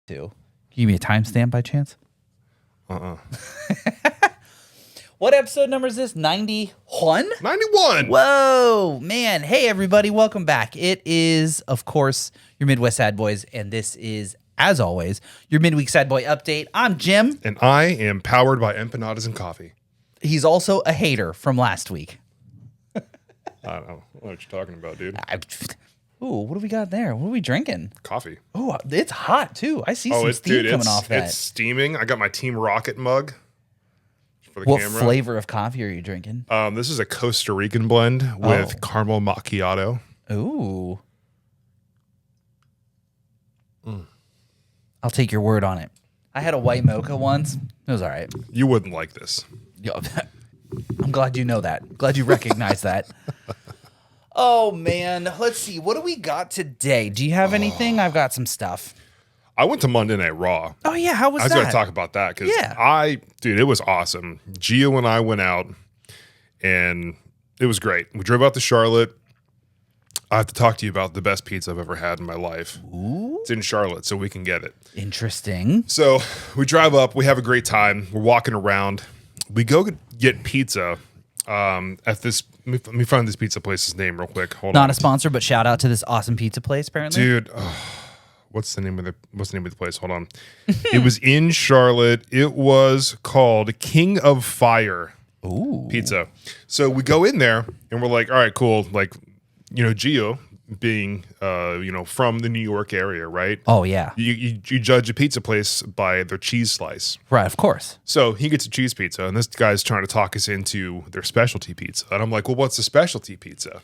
Can you give me a timestamp by chance? What episode number is this? 91? 91. Whoa, man. Hey, everybody. Welcome back. It is, of course, your Midwest Sad Boys, and this is, as always, your Midweek Sad Boy Update. I'm Jim. And I am powered by empanadas and coffee. He's also a hater from last week. I don't know what you're talking about, dude. Ooh, what do we got there? What are we drinking? Coffee. Oh, it's hot, too. I see some steam coming off that. It's steaming. I got my Team Rocket mug for the What camera. flavor of coffee are you drinking? This is a Costa Rican blend with caramel macchiato. Ooh. I'll take your word on it. I had a white mocha once. It was all right. You wouldn't like this. I'm glad you know that. Glad you recognize that. Oh, man. Let's see. What do we got today? Do you have anything? I've got some stuff. I went to Monday Night Raw. Oh, yeah. How was that? I was going to talk about that because dude, it was awesome. Gio and I went out and it was great. We drove out to Charlotte. I have to talk to you about the best pizza I've ever had in my life. Ooh. It's in Charlotte, so we can get it. Interesting. So we drive up. We have a great time. We're walking around. We go get pizza at this. Let me find this pizza place's name real quick. Hold on. Not a sponsor, but shout out to this awesome pizza place, apparently. Dude. What's the name of the place? Hold on. It was in Charlotte. It was called King of Fire Pizza. So we go in there and we're like, all right, cool. Like, Gio being, from the New York area, right? Oh, yeah. You judge a pizza place by their cheese slice. Right, of course. So he gets a cheese pizza, and this guy's trying to talk us into their specialty pizza. And I'm like, well, what's a specialty pizza?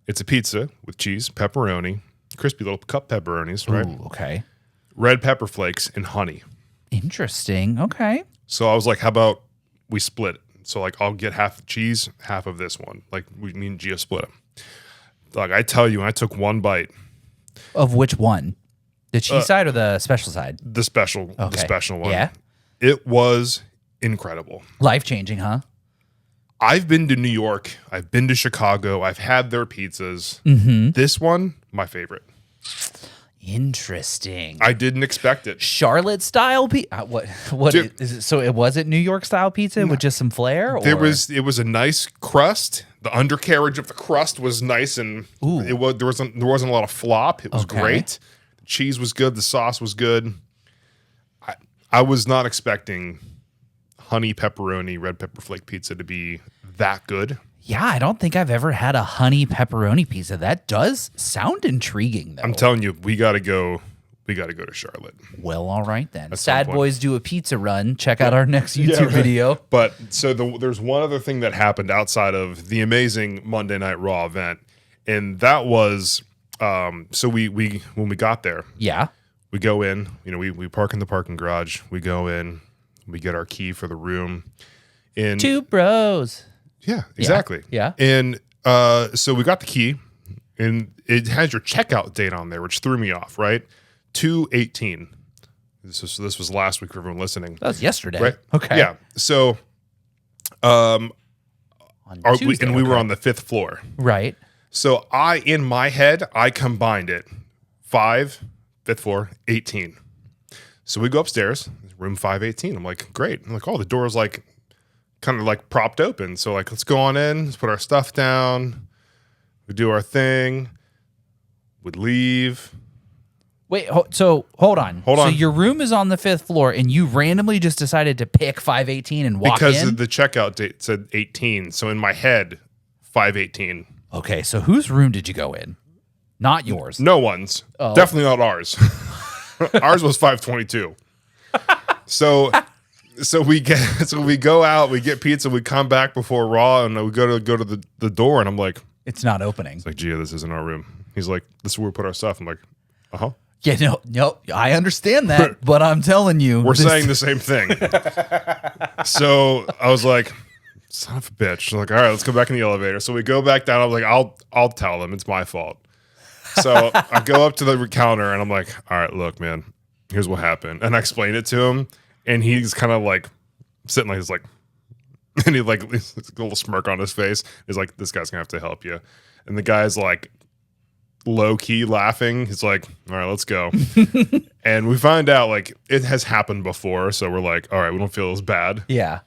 It's a pizza with cheese, pepperoni, crispy little cup pepperonis, right? Ooh, okay. Red pepper flakes, and honey. Interesting. Okay. So I was like, how about we split it? So, like, I'll get half the cheese, half of this one. Like, me and Gio split them. Like, I tell you, I took one bite. Of which one? The cheese side or the special side? The special one. Yeah. It was incredible. Life-changing, huh? I've been to New York. I've been to Chicago. I've had their pizzas. Mm-hmm. This one, my favorite. Interesting. I didn't expect it. Charlotte style pizza. What Dude, is it? So it wasn't New York style pizza with just some flair. Or? It was a nice crust. The undercarriage of the crust was nice, and there wasn't a lot of flop. It was great. The cheese was good. The sauce was good. I was not expecting honey pepperoni red pepper flake pizza to be that good. Yeah, I don't think I've ever had a honey pepperoni pizza. That does sound intriguing, though. I'm telling you, we got to go. We got to go to Charlotte. Well, all right then. Sad Boys do a pizza run. Check out our next YouTube video. But so there's one other thing that happened outside of the amazing Monday Night Raw event, and that was so we when we got there, we go in. We park in the parking garage. We go in. We get our key for the room. And two bros. Yeah, exactly. Yeah. And so we got the key, and it has your checkout date on there, which threw me off, right? 2/18. This was last week for everyone listening. That was yesterday. Right? Okay. Yeah. So on Tuesday, we were on the 5th floor. Right. So in my head, I combined it. 5, 5th floor, 18. So we go upstairs, room 518. I'm like, great. I'm like, oh, the door's like kind of like propped open. So like, let's go on in, let's put our stuff down. We do our thing. We'd leave. Wait, so hold on. So your room is on the 5th floor and you randomly just decided to pick 518 and walk in? Because the checkout date said 18. So in my head, 518. Okay, so whose room did you go in? Not yours. No one's. Oh. Definitely not ours. Ours was 522. So we go out, we get pizza, we come back before Raw, and we go to the door, and I'm like, it's not opening. It's like, Gio, this isn't our room. He's like, this is where we put our stuff. I'm like, uh-huh. Yeah, no, I understand that, but I'm telling you. We're saying the same thing. So I was like, son of a bitch. I'm like, all right, let's go back in the elevator. So we go back down. I'm like, I'll tell them it's my fault. So I go up to the counter and I'm like, all right, look, man, here's what happened. And I explain it to him, and he's kind of like sitting like this, like, and he like a little smirk on his face. He's like, this guy's gonna have to help you. And the guy's like, low key laughing. He's like, all right, let's go. And we find out like it has happened before. So we're like, all right, we don't feel as bad. Yeah.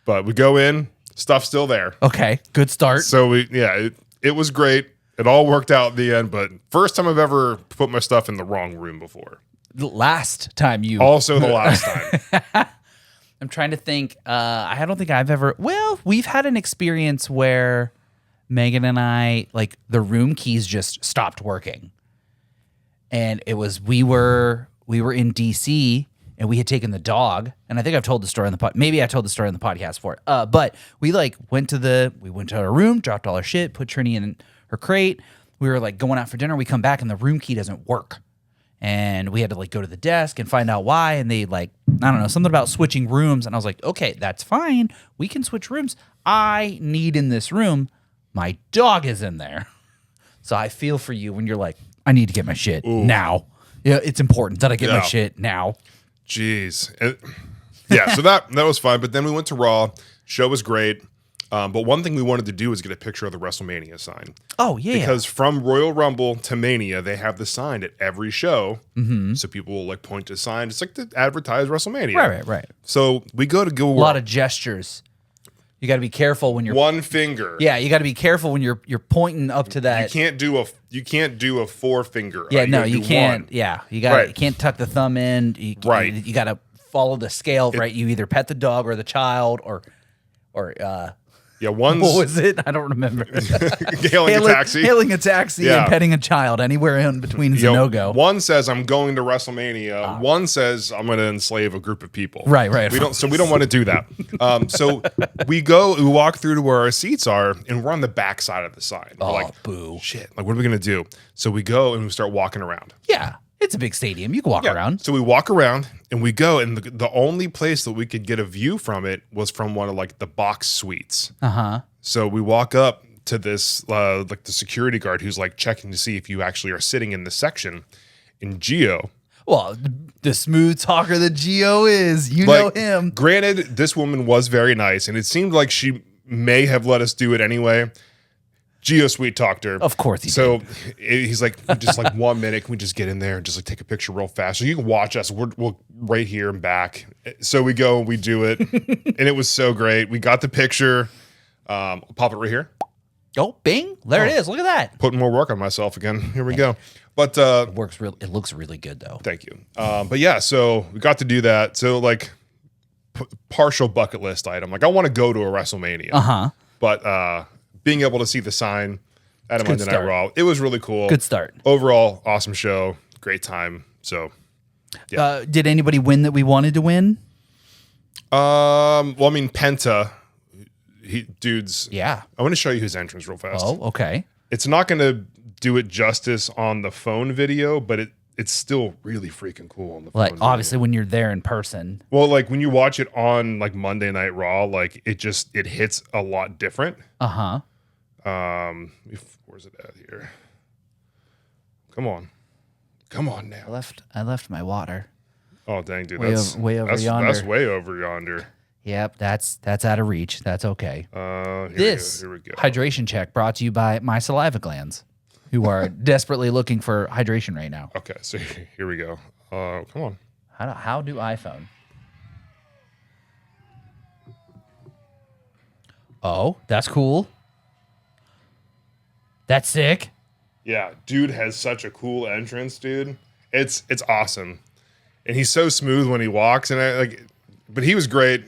But we go in, stuff's still there. Okay. Good start. So it was great. It all worked out in the end. But first time I've ever put my stuff in the wrong room before. The last time you. Also the last time. I'm trying to think. I don't think I've ever. Well, we've had an experience where Megan and I, like, the room keys just stopped working, and it was we were in DC and we had taken the dog, and I think I've told the story on the pod. Maybe I told the story on the podcast for it. But we went to our room, dropped all our shit, put Trini in her crate. We were like going out for dinner. We come back and the room key doesn't work. And we had to like go to the desk and find out why. And they like, I don't know, something about switching rooms. And I was like, okay, that's fine. We can switch rooms. I need in this room. My dog is in there. So I feel for you when you're like, I need to get my shit now. Yeah, it's important that I get my shit now. Jeez. Yeah, so that was fine. But then we went to Raw. Show was great. But one thing we wanted to do was get a picture of the WrestleMania sign. Oh, yeah. Because from Royal Rumble to Mania, they have the sign at every show. Mm-hmm. So people will like point to the sign. It's like to advertise WrestleMania. Right. So we go. A lot of gestures. You got to be careful when you're one finger. Yeah, you got to be careful when you're pointing up to that. You can't do a forefinger. Yeah, no, you can't. One. Yeah, you can't tuck the thumb in. You got to follow the scale. Right, you either pet the dog or the child or. Yeah, one's... What was it? I don't remember. Hailing a taxi. Hailing a taxi and petting a child. Anywhere in between is a no-go. One says, I'm going to WrestleMania. One says, I'm going to enslave a group of people. Right. We don't want to do that. So we walk through to where our seats are, and we're on the back side of the sign. We're like, boo. Shit, like, what are we going to do? So we go, and we start walking around. Yeah. It's a big stadium. You can walk around. So we walk around and we go, and the only place that we could get a view from it was from one of like the box suites. So we walk up to this like the security guard who's like checking to see if you actually are sitting in the section. And Gio, well, the smooth talker that Gio is, you know him. Granted, this woman was very nice, and it seemed like she may have let us do it anyway. Gio sweet talked her. Of course he did. So he's like, just like 1 minute, can we just get in there and just like take a picture real fast? So you can watch us. We're right here and back. So we go and we do it. And it was so great. We got the picture. I'll pop it right here. Oh, bing. There it is. Look at that. Putting more work on myself again. Here we go. But it looks really good though. Thank you. But yeah, so we got to do that. So like partial bucket list item. Like I want to go to a WrestleMania. But being able to see the sign at a Monday Night Raw, it was really cool. Good start. Overall, awesome show. Great time. So, yeah. Did anybody win that we wanted to win? Well, I mean, Penta, dudes. Yeah. I want to show you his entrance real fast. Oh, okay. It's not going to do it justice on the phone video, but it's still really freaking cool on the phone like, video. Obviously, when you're there in person. Well, like when you watch it on like Monday Night Raw, like it hits a lot different. Where's it at here? Come on now. I left my water. Oh dang, dude, that's way over yonder. That's way over yonder. Yep, that's out of reach. That's okay. Here we go. Hydration check brought to you by my saliva glands, who are desperately looking for hydration right now. Okay, so here we go. Come on. How do iPhone? Oh, that's cool. That's sick. Yeah, dude has such a cool entrance, dude. It's awesome, and he's so smooth when he walks, and but he was great.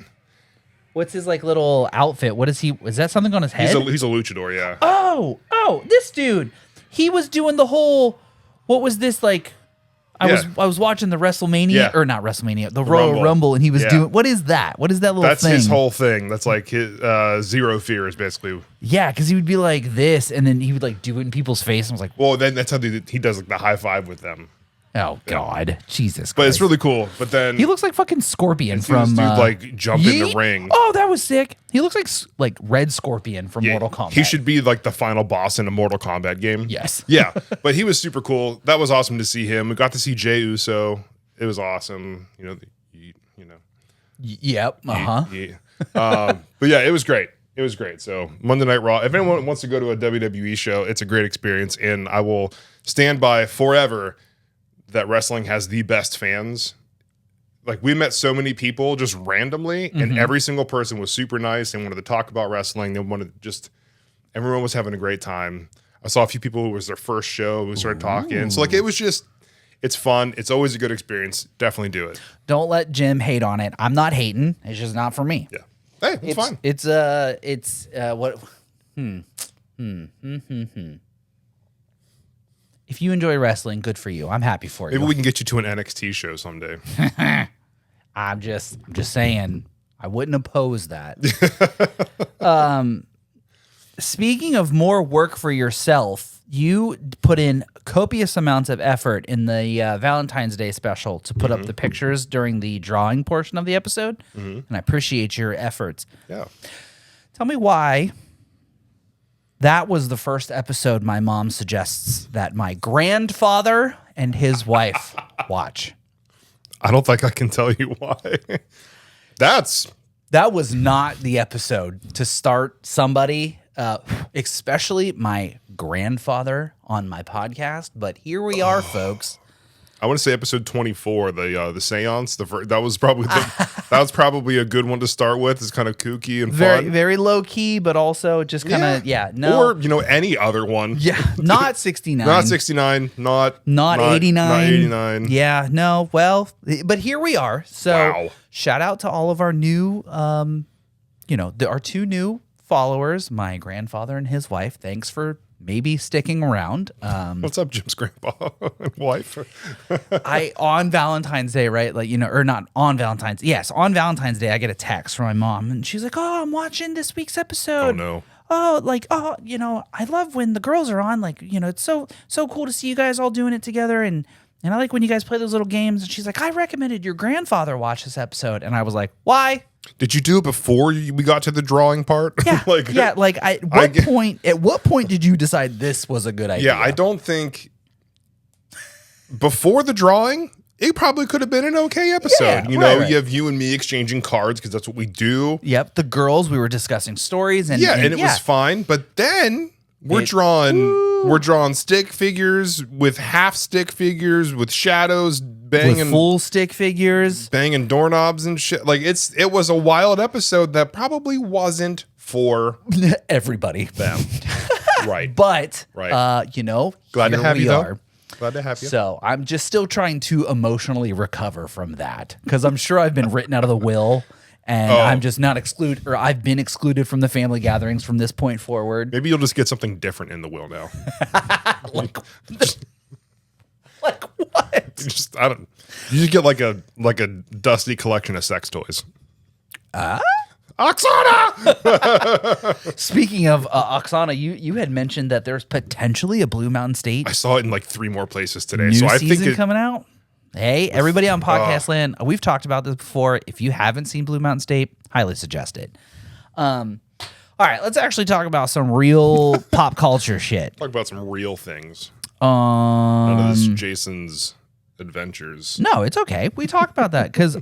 What's his like little outfit? What is he? Is that something on his head? He's a luchador, yeah. Oh, this dude. He was doing the whole. What was this like? I was watching the WrestleMania or not WrestleMania, the Royal Rumble, and he was doing. What is that? What is that little thing? That's his whole thing. That's like his Zero Fear is basically. Yeah, because he would be like this, and then he would like do it in people's face. And I was like, well, then that's how he does like the high five with them. Oh God, Jesus! But it's really cool. But then he looks like fucking Scorpion from dude like jump in the ring. Oh, that was sick. He looks like Red Scorpion from Mortal Kombat. He should be like the final boss in a Mortal Kombat game. Yes. Yeah, but he was super cool. That was awesome to see him. We got to see Jey Uso. It was awesome. Yep. But yeah, it was great. It was great. So Monday Night Raw. If anyone wants to go to a WWE show, it's a great experience, and I will stand by forever that wrestling has the best fans. Like, we met so many people just randomly, and every single person was super nice and wanted to talk about wrestling. They wanted just, everyone was having a great time. I saw a few people who was their first show who started talking. So like, it was just, it's fun. It's always a good experience. Definitely do it. Don't let Jim hate on it. I'm not hating. It's just not for me. Yeah. Hey, it's fine. If you enjoy wrestling, good for you. I'm happy for you. Maybe we can get you to an NXT show someday. I'm just saying, I wouldn't oppose that. Speaking of more work for yourself, you put in copious amounts of effort in the Valentine's Day special to put up the pictures during the drawing portion of the episode, and I appreciate your efforts. Yeah. Tell me why that was the first episode my mom suggests that my grandfather and his wife watch. I don't think I can tell you why. That was not the episode to start somebody, especially my grandfather, on my podcast. But here we are, folks. I want to say episode 24, the seance. That was probably a good one to start with. It's kind of kooky and very, fun. very low key, but also just kind of Or any other one. Yeah, not 69, not 69, not 89, not 89. Yeah, no. Well, but here we are. So shout out to all of our new, our 2 new followers, my grandfather and his wife. Thanks for maybe sticking around. What's up, Jim's grandpa and wife? On Valentine's Day, right? Or not on Valentine's. Yes, on Valentine's Day, I get a text from my mom, and she's like, "Oh, I'm watching this week's episode. Oh no. I love when the girls are on. It's so cool to see you guys all doing it together, and I like when you guys play those little games." And she's like, "I recommended your grandfather watch this episode," and I was like, "Why? Did you do it before we got to the drawing part? Yeah, At what point did you decide this was a good idea? Yeah, I don't think before the drawing, it probably could have been an okay episode. You have you and me exchanging cards because that's what we do. Yep, the girls, we were discussing stories, and it was fine. But then we're drawing stick figures with half stick figures with shadows. With full stick figures, banging doorknobs and shit. Like it was a wild episode that probably wasn't for everybody. Them, right? But glad to have you. Glad to have you. So I'm just still trying to emotionally recover from that because I'm sure I've been written out of the will, and I'm just not excluded, or I've been excluded from the family gatherings from this point forward. Maybe you'll just get something different in the will now. Like what? You just get like a dusty collection of sex toys. Oksana! Speaking of Oksana, you had mentioned that there's potentially a Blue Mountain State. I saw it in like 3 more places today. New I season think coming out. Hey, everybody on Podcast Land, we've talked about this before. If you haven't seen Blue Mountain State, highly suggest it. All right, let's actually talk about some real pop culture shit. Talk about some real things. None of this Jason's adventures. No, it's okay. We talk about that because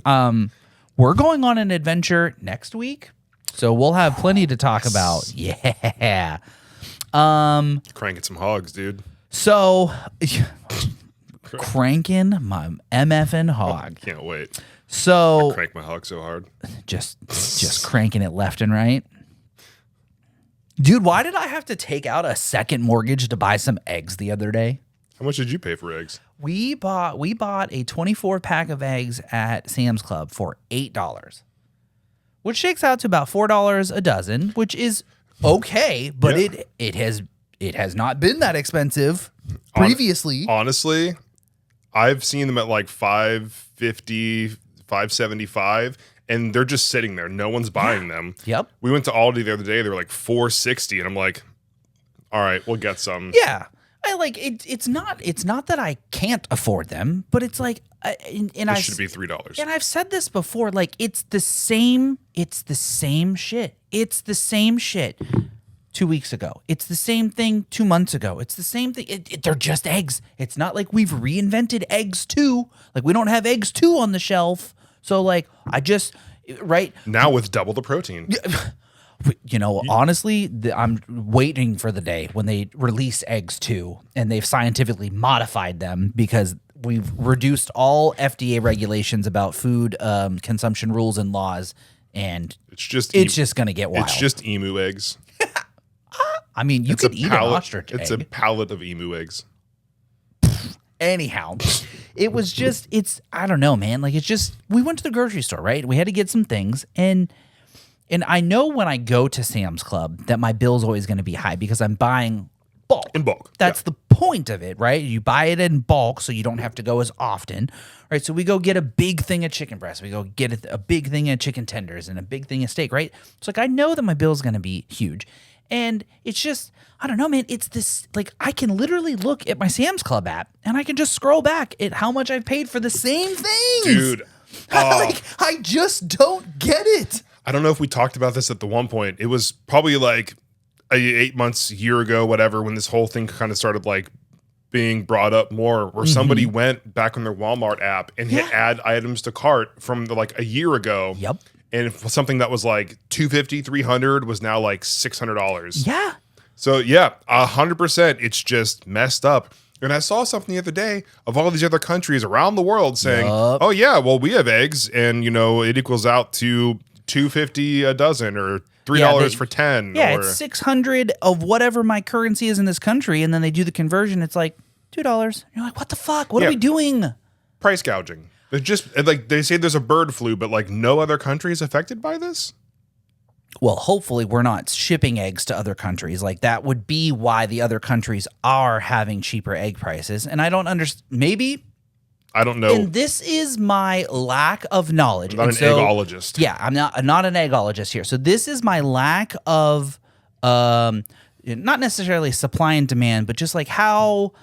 we're going on an adventure next week, so we'll have plenty to talk about. Yeah. Cranking some hogs, dude. So cranking my MFN hog. Can't wait. So I crank my hog so hard. Just cranking it left and right. Dude, why did I have to take out a second mortgage to buy some eggs the other day? How much did you pay for eggs? We bought a 24 pack of eggs at Sam's Club for $8, which shakes out to about $4 a dozen, which is okay, but it has not been that expensive previously. Honestly, I've seen them at like $5.50, $5.75. And they're just sitting there. No one's buying them. Yep. We went to Aldi the other day. They were like $4.60, and I'm like, all right, we'll get some. Yeah, I like it. It's not that I can't afford them, but it's like, it should be $3. And I've said this before. Like it's the same shit. It's the same shit. 2 weeks ago. It's the same thing 2 months ago. It's the same thing. They're just eggs. It's not like we've reinvented eggs too. Like we don't have eggs too on the shelf. So like I just right now with double the protein. You know, honestly, I'm waiting for the day when they release eggs too, and they've scientifically modified them because we've reduced all FDA regulations about food consumption rules and laws, and it's just going to get wild. It's just emu eggs. I mean, you could eat an ostrich egg. It's a pallet of emu eggs. Anyhow, it was just, I don't know, man. Like, it's just, we went to the grocery store, right? We had to get some things. And I know when I go to Sam's Club that my bill's always going to be high because I'm buying bulk. In bulk. That's the point of it, right? You buy it in bulk so you don't have to go as often. Right? So we go get a big thing of chicken breast. We go get a big thing of chicken tenders and a big thing of steak, right? It's like, I know that my bill's going to be huge. And it's just, I don't know, man. It's this, like, I can literally look at my Sam's Club app and I can just scroll back at how much I've paid for the same things. Dude. Like, I just don't get it. I don't know if we talked about this at the one point. It was probably like 8 months, a year ago, whatever, when this whole thing kind of started like being brought up more, where somebody went back on their Walmart app and hit add items to cart from like a year ago. Yep. And something that was like $250, $300 was now like $600. Yeah. So yeah, 100%. It's just messed up. And I saw something the other day of all these other countries around the world saying, "Oh yeah, well we have eggs, and you know it equals out to $2.50 a dozen or $3 for 10." Yeah, or, it's 600 of whatever my currency is in this country, and then they do the conversion. It's like $2. You're like, what the fuck? What are we doing? Price gouging. It's just like they say there's a bird flu, but like no other country is affected by this. Well, hopefully we're not shipping eggs to other countries. Like that would be why the other countries are having cheaper egg prices. And I don't understand. Maybe. I don't know. And this is my lack of knowledge. I'm not an eggologist. Yeah, I'm not an eggologist here. So this is my lack of not necessarily supply and demand, but just like how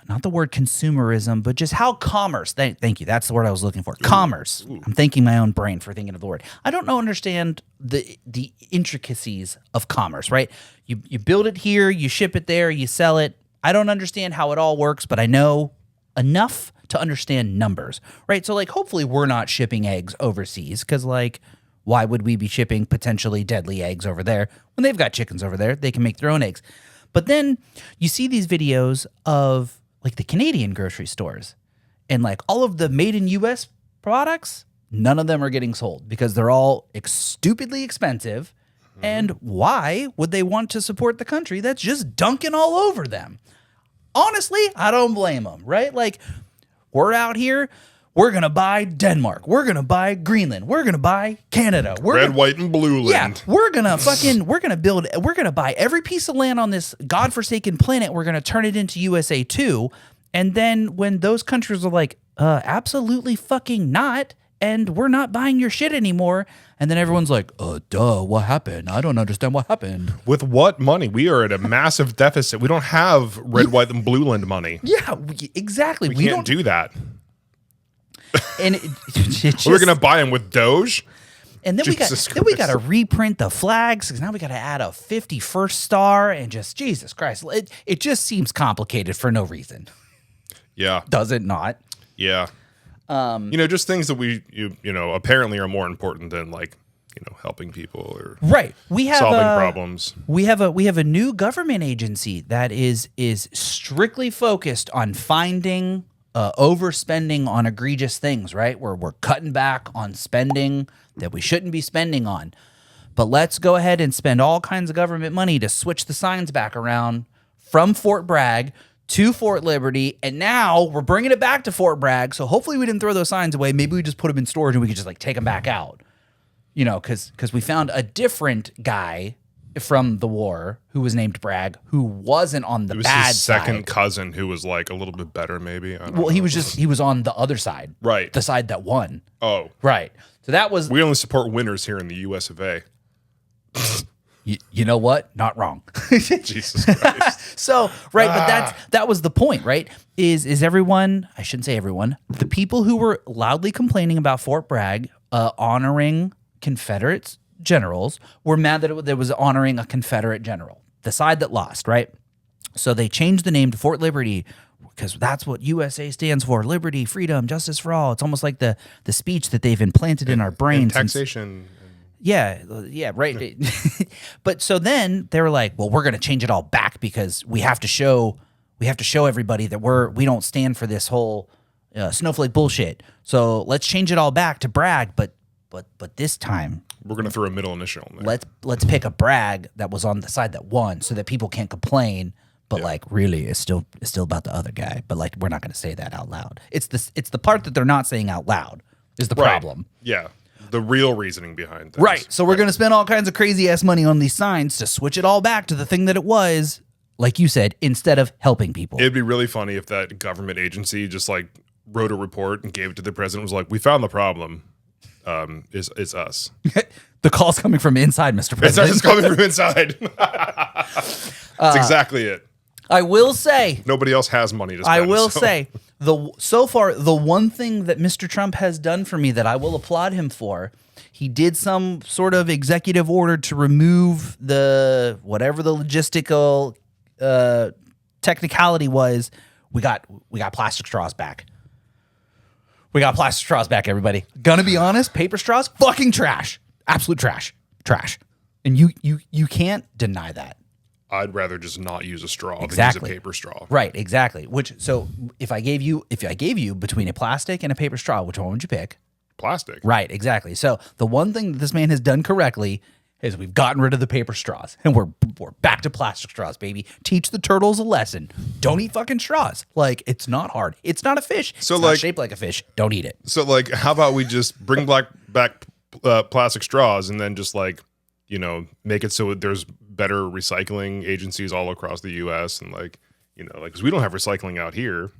not the word consumerism, but just how commerce. Thank you. That's the word I was looking for. Commerce. I'm thanking my own brain for thinking of the word. I don't understand the intricacies of commerce, right? You build it here, you ship it there, you sell it. I don't understand how it all works, but I know enough to understand numbers, right? So like, hopefully we're not shipping eggs overseas because like, why would we be shipping potentially deadly eggs over there when they've got chickens over there? They can make their own eggs. But then you see these videos of like the Canadian grocery stores and like all of the made in US products, none of them are getting sold because they're all stupidly expensive. And why would they want to support the country that's just dunking all over them? Honestly, I don't blame them, right? Like, we're out here, we're going to buy Denmark, we're going to buy Greenland, we're going to buy Canada. Red, white, and blue land. Yeah, we're going to buy every piece of land on this godforsaken planet. We're going to turn it into USA 2. And then when those countries are like, absolutely fucking not, and we're not buying your shit anymore. And then everyone's like, duh, what happened? I don't understand what happened. With what money? We are at a massive deficit. We don't have red, white, and blue land money. Yeah, exactly. We can't do that. And we're going to buy them with Doge? And then we got to reprint the flags because now we got to add a 51st star and just, Jesus Christ. It just seems complicated for no reason. Yeah. Does it not? Yeah. Just things that we apparently are more important than like, helping people or We have solving problems. We have a new government agency that is strictly focused on finding overspending on egregious things, right? Where we're cutting back on spending that we shouldn't be spending on. But let's go ahead and spend all kinds of government money to switch the signs back around from Fort Bragg to Fort Liberty, and now we're bringing it back to Fort Bragg. So hopefully we didn't throw those signs away. Maybe we just put them in storage and we could just like take them back out. Because we found a different guy from the war who was named Bragg who wasn't on the bad side. It was his second cousin who was like a little bit better, maybe. He was on the other side, right? The side that won. Oh, right. So that was. We only support winners here in the U.S. of A. You know what? Not wrong. Jesus Christ. So, right, but that was the point, right? Is everyone, I shouldn't say everyone, the people who were loudly complaining about Fort Bragg honoring Confederate generals were mad that it was honoring a Confederate general, the side that lost, right? So they changed the name to Fort Liberty because that's what USA stands for: liberty, freedom, justice for all. It's almost like the speech that they've implanted in our brains. And taxation. Yeah, right. But so then they were like, well, we're going to change it all back because we have to show everybody that we don't stand for this whole snowflake bullshit. So let's change it all back to brag, but this time we're going to throw a middle initial in there. Let's pick a brag that was on the side that won so that people can't complain. But like, really, it's still about the other guy. But like, we're not going to say that out loud. It's the part that they're not saying out loud is the problem. Yeah, the real reasoning behind things. Right. So we're going to spend all kinds of crazy ass money on these signs to switch it all back to the thing that it was, like you said, instead of helping people. It'd be really funny if that government agency just like wrote a report and gave it to the president. Was like, we found the problem. It's us. The call's coming from inside, Mr. President. It's coming from inside. That's exactly it. I will say, nobody else has money to spend. I will say, so far, the one thing that Mr. Trump has done for me that I will applaud him for, he did some sort of executive order to remove whatever the logistical technicality was. We got plastic straws back. We got plastic straws back, everybody. Gonna be honest, paper straws, fucking trash. Absolute trash. Trash. And you can't deny that. I'd rather just not use a straw than use a paper straw. Right, exactly. So if I gave you between a plastic and a paper straw, which one would you pick? Plastic. Right, exactly. So the one thing that this man has done correctly is we've gotten rid of the paper straws and we're back to plastic straws, baby. Teach the turtles a lesson. Don't eat fucking straws. Like, it's not hard. It's not a fish. So it's like, not shaped like a fish. Don't eat it. So like, how about we just bring back plastic straws and then just like, make it so there's better recycling agencies all across the U.S. and like, because we don't have recycling out here.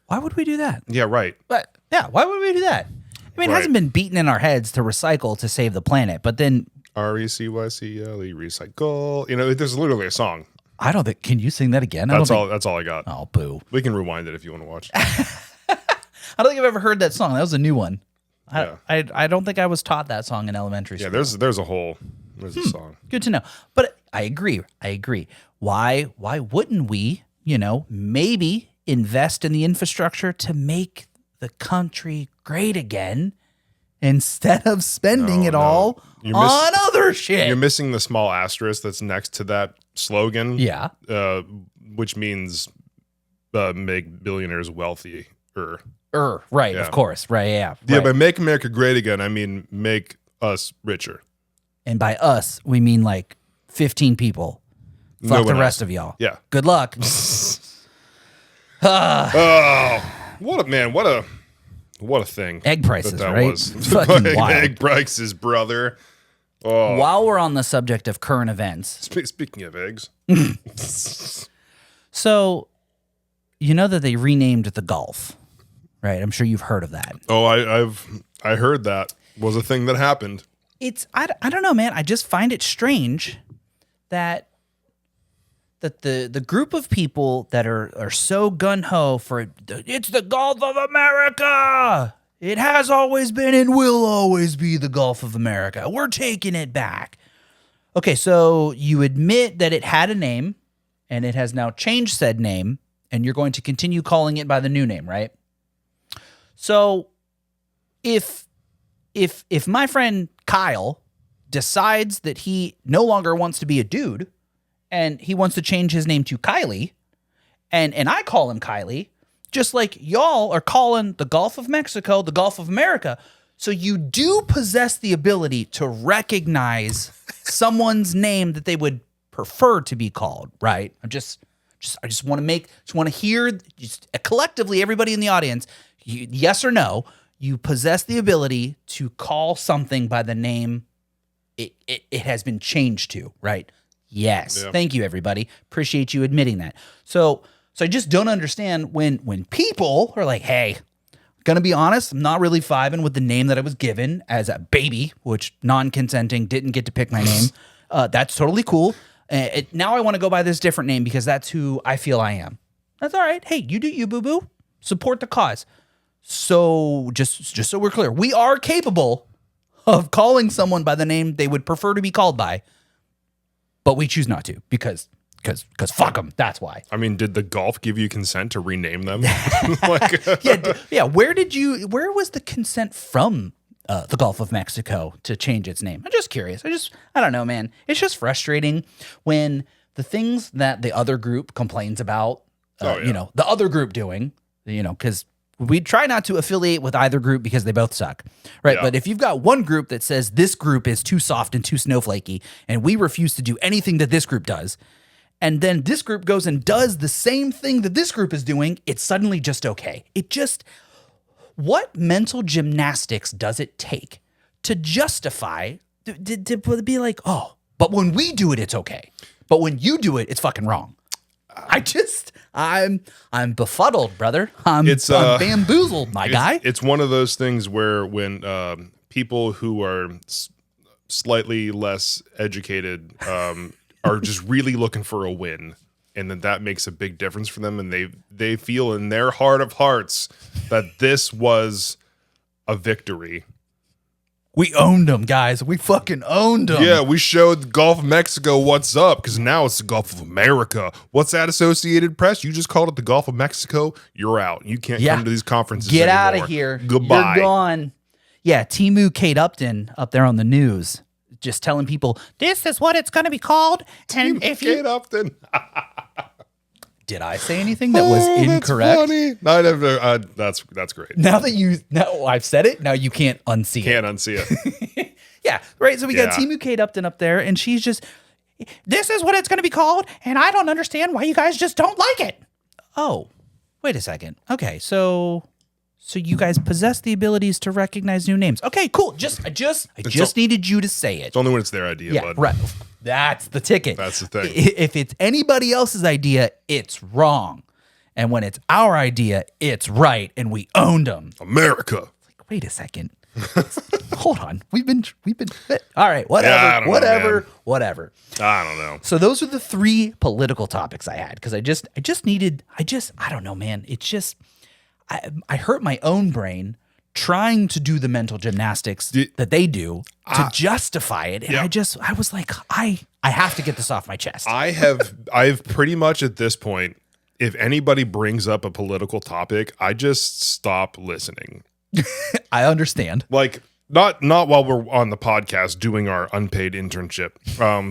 Why would we do that? Yeah, right. But yeah, why would we do that? I mean, it hasn't been beaten in our heads to recycle to save the planet, but then RECYCLE recycle. There's literally a song. I don't think. Can you sing that again? That's all I got. Oh, boo. We can rewind it if you want to watch. I don't think I've ever heard that song. That was a new one. Yeah. I don't think I was taught that song in elementary school. Yeah, there's a song. Good to know. But I agree. Why wouldn't we, maybe invest in the infrastructure to make the country great again instead of spending it all on other shit? You're missing the small asterisk that's next to that slogan. Yeah. Which means make billionaires wealthier. Right, Yeah. of course. Right, yeah. Yeah, right. by make America great again, I mean make us richer. And by us, we mean like 15 people. Fuck the rest of y'all. Yeah. Good luck. Oh, what a thing. Egg prices, that right? was. Fucking wild. Egg prices, brother. Oh. While we're on the subject of current events. Speaking of eggs. So, you know that they renamed the Gulf, right? I'm sure you've heard of that. Oh, I heard that was a thing that happened. I don't know, man. I just find it strange that the group of people that are so gung-ho for it's the Gulf of America. It has always been and will always be the Gulf of America. We're taking it back. Okay, so you admit that it had a name and it has now changed said name and you're going to continue calling it by the new name, right? So if my friend Kyle decides that he no longer wants to be a dude and he wants to change his name to Kylie, and I call him Kylie, just like y'all are calling the Gulf of Mexico the Gulf of America. So you do possess the ability to recognize someone's name that they would prefer to be called, right? I just want to hear collectively everybody in the audience, yes or no, you possess the ability to call something by the name it has been changed to, right? Yes. Yeah. Thank you, everybody. Appreciate you admitting that. So I just don't understand when people are like, hey, gonna be honest, I'm not really vibing with the name that I was given as a baby, which non-consenting, didn't get to pick my name. That's totally cool. Now I want to go by this different name because that's who I feel I am. That's all right. Hey, you do you, boo-boo. Support the cause. So just so we're clear, we are capable of calling someone by the name they would prefer to be called by, but we choose not to because fuck them. That's why. I mean, did the Gulf give you consent to rename them? Yeah. Where was the consent from the Gulf of Mexico to change its name. I'm just curious. I don't know, man. It's just frustrating when the things that the other group complains about, the other group doing, because we try not to affiliate with either group because they both suck, right? Yeah. But if you've got one group that says this group is too soft and too snowflakey, and we refuse to do anything that this group does, and then this group goes and does the same thing that this group is doing, it's suddenly just okay. What mental gymnastics does it take to justify, to be like, oh, but when we do it, it's okay. But when you do it, it's fucking wrong. I'm befuddled, brother. I'm bamboozled, my guy. It's one of those things where when people who are slightly less educated are just really looking for a win, and then that makes a big difference for them, and they feel in their heart of hearts that this was a victory. We owned them, guys. We fucking owned them. Yeah, we showed the Gulf of Mexico what's up, because now it's the Gulf of America. What's that, Associated Press? You just called it the Gulf of Mexico. You're out. You can't come to these conferences Get anymore. out of here. Goodbye. You're gone. Yeah, Timu Kate Upton up there on the news, just telling people, this is what it's going to be called. And if Kate Upton. Did I say anything that was incorrect? That's funny. That's great. Now I've said it, now you can't unsee Can't unsee it. Yeah, right. So we got Timu Kate Upton up there, and she's just, this is what it's going to be called, and I don't understand why you guys just don't like it. Oh, wait a second. Okay, so you guys possess the abilities to recognize new names. Okay, cool. I just needed you to say it. It's only when it's their idea, bud. Right. That's the ticket. That's the thing. If it's anybody else's idea, it's wrong. And when it's our idea, it's right. And we owned them. America. Like, wait a second. Hold on. We've been all right, whatever. I don't know. So those are the 3 political topics I had, because I don't know, man. It's just I hurt my own brain trying to do the mental gymnastics that they do to justify it. And I was like, I have to get this off my chest. I've pretty much at this point, if anybody brings up a political topic, I just stop listening. I understand. Like, not while we're on the podcast doing our unpaid internship,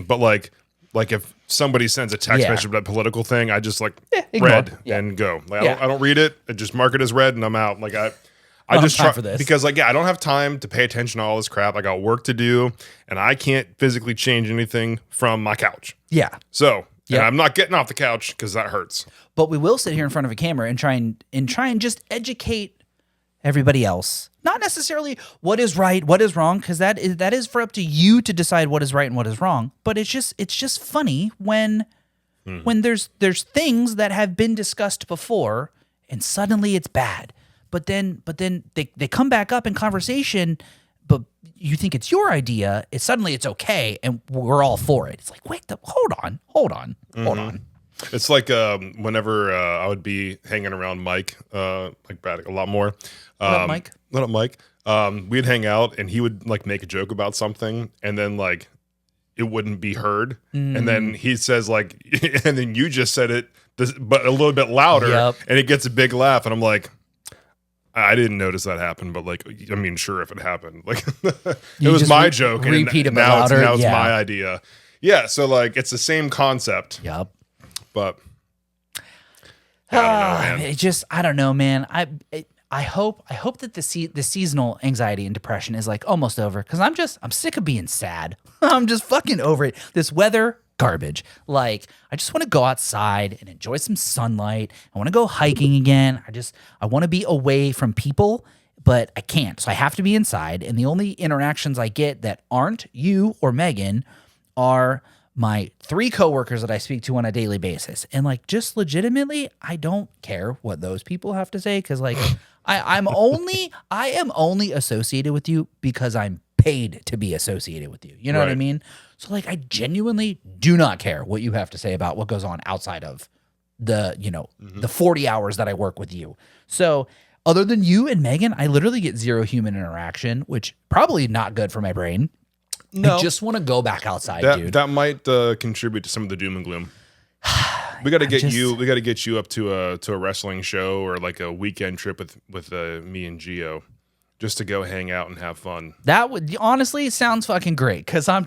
but like if somebody sends a text message about a political thing, I just read and go. Like, I don't read it. I just mark it as read and I'm out. Like I just try for this because I don't have time to pay attention to all this crap. I got work to do and I can't physically change anything from my couch. Yeah. So and I'm not getting off the couch because that hurts. But we will sit here in front of a camera and try and just educate everybody else. Not necessarily what is right, what is wrong, because that is for up to you to decide what is right and what is wrong. But it's just funny when there's things that have been discussed before and suddenly it's bad. But then they come back up in conversation, but you think it's your idea. Suddenly it's okay, and we're all for it. It's like, wait, hold on. It's like whenever I would be hanging around Mike, like Braddock a lot more. What up, Mike? What up, Mike? We'd hang out, and he would like make a joke about something, and then like it wouldn't be heard, and then he says like, and then you just said it, but a little bit louder, and it gets a big laugh, and I'm like, I didn't notice that happen, but like, I mean, sure, if it happened, like it was my joke, and now it's my idea. Yeah, so like it's the same concept. Yep. But I don't know, man. I hope that the seasonal anxiety and depression is like almost over, because I'm sick of being sad. I'm just fucking over it. This weather, garbage. Like, I just want to go outside and enjoy some sunlight. I want to go hiking again. I want to be away from people, but I can't. So I have to be inside. And the only interactions I get that aren't you or Megan are my 3 coworkers that I speak to on a daily basis. And like, just legitimately, I don't care what those people have to say, because like I am only associated with you because I'm paid to be associated with you. You know what I mean? So like, I genuinely do not care what you have to say about what goes on outside of the, the 40 hours that I work with you. So other than you and Megan, I literally get 0 human interaction, which probably not good for my brain. No. I just want to go back outside, dude. That might contribute to some of the doom and gloom. We got to get you. We got to get you up to a wrestling show or like a weekend trip with me and Gio. just to go hang out and have fun. That would honestly sounds fucking great because I'm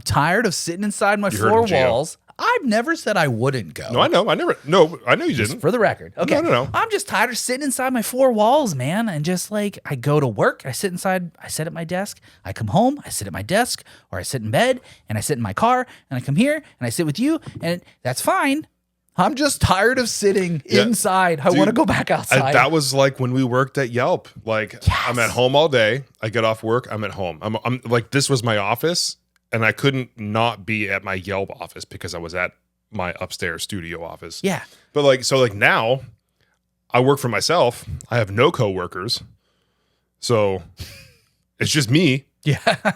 tired of sitting inside my four walls. I've never said I wouldn't go. No, I know. I know you didn't. For the record. Okay. No. I'm just tired of sitting inside my four walls, man. And just like I go to work, I sit at my desk, I come home, I sit at my desk, or I sit in bed and I sit in my car and I come here and I sit with you, and that's fine. I'm just tired of sitting inside. I want to go back outside. That was like when we worked at Yelp. Like I'm at home all day. I get off work. I'm at home. I'm like, this was my office, and I couldn't not be at my Yelp office because I was at my upstairs studio office. Yeah. But like now I work for myself. I have no coworkers. So it's just me. Yeah.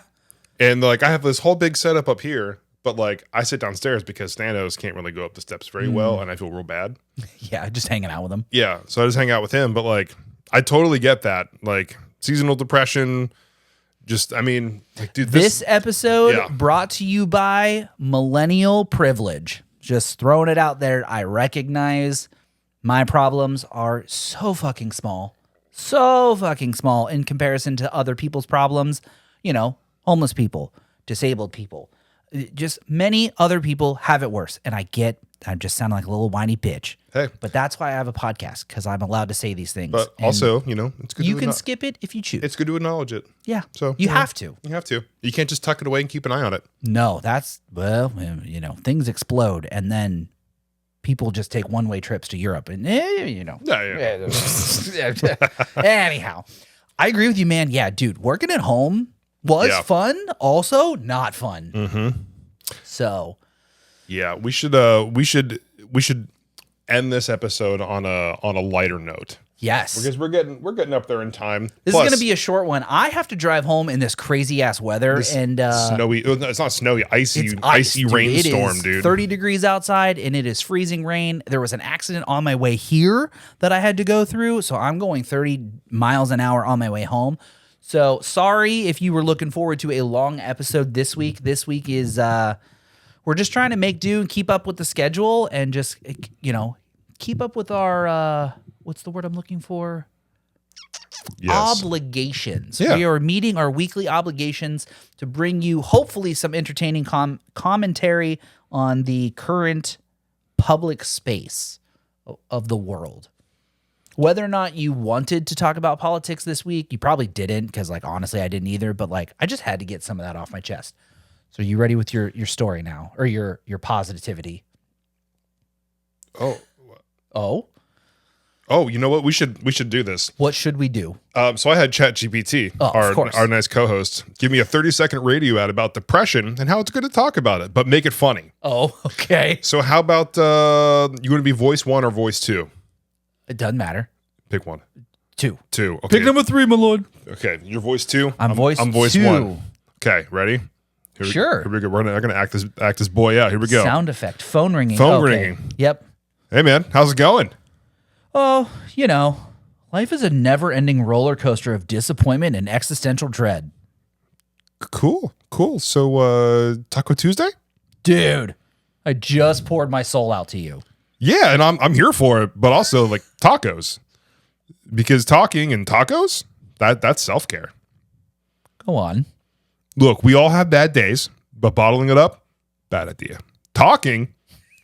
And like I have this whole big setup up here. But like I sit downstairs because Thanos can't really go up the steps very well, and I feel real bad. Yeah, just hanging out with him. Yeah, so I just hang out with him. But like I totally get that. Like seasonal depression. Just like, dude, this episode brought to you by millennial privilege. Just throwing it out there. I recognize my problems are so fucking small in comparison to other people's problems. You know, homeless people, disabled people. Just many other people have it worse. And I'm just sounding like a little whiny bitch. Hey. But that's why I have a podcast, because I'm allowed to say these things. But also, it's good you can skip it if you choose. It's good to acknowledge it. Yeah. So you have to. You have to. You can't just tuck it away and keep an eye on it. No, things explode and then people just take one-way trips to Europe and Yeah. Anyhow, I agree with you, man. Yeah, dude, working at home was fun, also not fun. Mm-hmm. So, yeah, we should end this episode on a lighter note. Yes, because we're getting up there in time. This is going to be a short one. I have to drive home in this crazy ass weather and snowy. It's not snowy, icy rainstorm, dude. 30 degrees outside and it is freezing rain. There was an accident on my way here that I had to go through, so I'm going 30 miles an hour on my way home. So sorry if you were looking forward to a long episode this week. This week is we're just trying to make do and keep up with the schedule and just keep up with our what's the word I'm looking for? Yes. Obligations. Yeah. We are meeting our weekly obligations to bring you hopefully some entertaining commentary on the current public space of the world. Whether or not you wanted to talk about politics this week, you probably didn't, because honestly I didn't either, but I just had to get some of that off my chest. So are you ready with your story now, or your positivity? Oh, you know what? We should do this. What should we do? So I had ChatGPT, our nice co-host, give me a 30-second radio ad about depression and how it's good to talk about it, but make it funny. Oh, okay. So how about you want to be voice 1 or voice 2? It doesn't matter. Pick one. 2. 2. Okay. Pick number 3, my lord. Okay, you're voice 2. I'm voice 2. 1. Okay, ready? Here we go. We're gonna act this boy out. Here we go. Sound effect. Phone ringing. Ringing. Yep. Hey man, how's it going? Oh, life is a never-ending roller coaster of disappointment and existential dread. Cool. So, Taco Tuesday? Dude, I just poured my soul out to you. Yeah, and I'm here for it, but also like tacos. Because talking and tacos, that's self-care. Go on. Look, we all have bad days, but bottling it up, bad idea. Talking,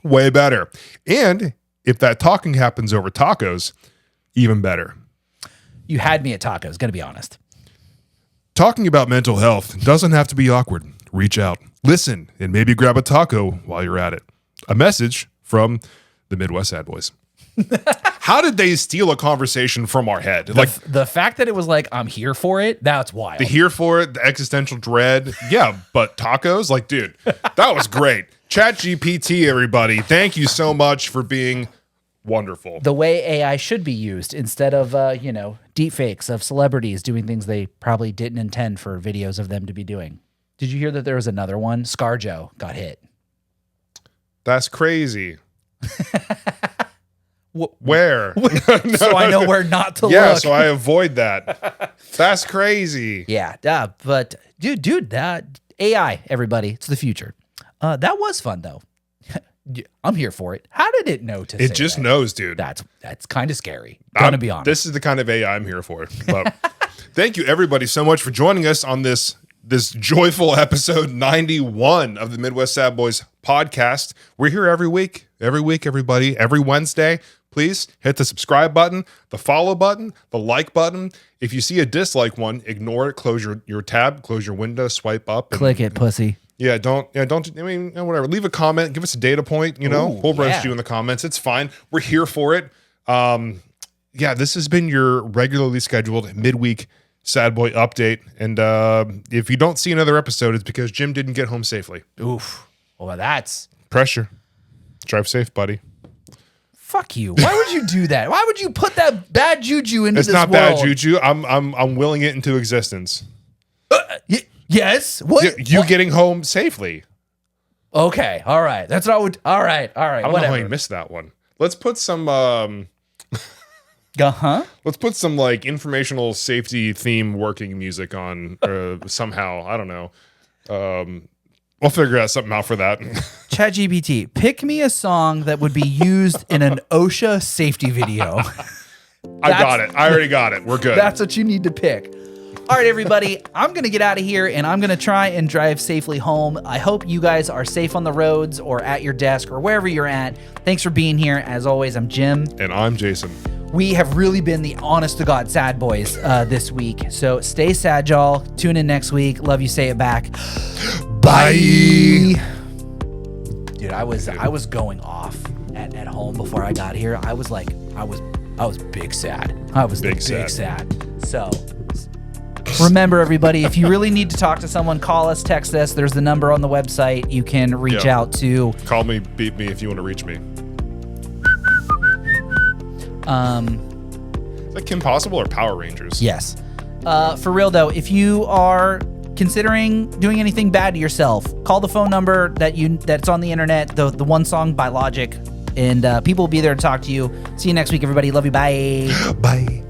way better. And if that talking happens over tacos, even better. You had me at tacos, gotta be honest. Talking about mental health doesn't have to be awkward. Reach out, listen, and maybe grab a taco while you're at it. A message from the Midwest Sadbois. How did they steal a conversation from our head? The fact that it was I'm here for it, that's wild. The here for it, the existential dread. Yeah, but tacos? Dude, that was great. ChatGPT, everybody. Thank you so much for being wonderful. The way AI should be used instead of, deep fakes of celebrities doing things they probably didn't intend for videos of them to be doing. Did you hear that there was another one? ScarJo got hit. That's crazy. Where? So I know where not to look. Yeah, so I avoid that. That's crazy. Yeah, but dude, that AI, everybody, it's the future. That was fun though. I'm here for it. How did it know to? It just knows, dude. That's kind of scary. Gonna be honest. This is the kind of AI I'm here for. But Thank you, everybody, so much for joining us on this joyful episode 91 of the Midwest Sad Boys podcast. We're here every week, everybody, every Wednesday. Please hit the subscribe button, the follow button, the like button. If you see a dislike one, ignore it. Close your tab, close your window, swipe up. Click it, pussy. Don't. I mean, whatever. Leave a comment. Give us a data point. We'll roast you in the comments. It's fine. We're here for it. This has been your regularly scheduled midweek Sad Boy update. And if you don't see another episode, it's because Jim didn't get home safely. Oof. Well, that's pressure. Drive safe, buddy. Fuck you. Why would you do that? Why would you put that bad juju into this world? It's not bad juju. I'm willing it into existence. Yes. What? You getting home safely. Okay. All right. That's what I would. All right. I don't know how you missed that one. Let's put some. Let's put some like informational safety theme working music on somehow. I don't know. We'll figure out something out for that. ChatGPT, pick me a song that would be used in an OSHA safety video. I got it. I already got it. We're good. That's what you need to pick. All right, everybody, I'm going to get out of here and I'm going to try and drive safely home. I hope you guys are safe on the roads or at your desk or wherever you're at. Thanks for being here. As always, I'm Jim. And I'm Jason. We have really been the honest to God sad boys this week. So stay sad, y'all. Tune in next week. Love you. Say it back. Bye. Dude, I was going off at home before I got here. I was big sad. I was big sad. So remember, everybody, if you really need to talk to someone, call us, text us. There's the number on the website. You can reach out to. Call me, beat me if you want to reach me. Is that Kim Possible or Power Rangers? Yes. For real though, if you are considering doing anything bad to yourself, call the phone number that's on the internet, the one song by Logic, and people will be there to talk to you. See you next week, everybody. Love you. Bye. Bye.